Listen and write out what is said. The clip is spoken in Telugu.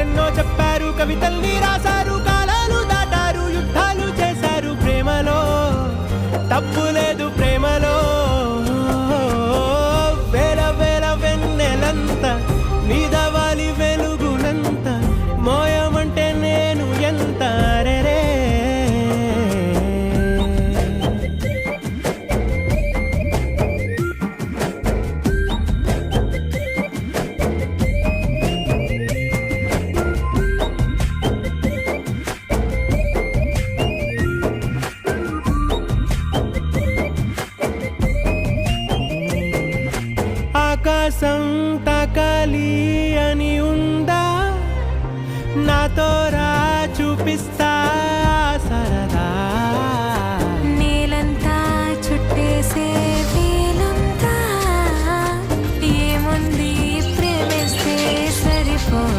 కథలెన్నో చెప్పారు, కవితల్ని రాశారు, కాలాలు దాటారు, యుద్ధాలు చేశారు. ప్రేమలో తప్పు లేదు, ప్రేమలో వేల వేల వెన్నెలంత నీదవాలి వెలుగునంత, మోయమంటే నేను ఎంత రే. ఆకాశం తాకాలి అని ఉందా నాతో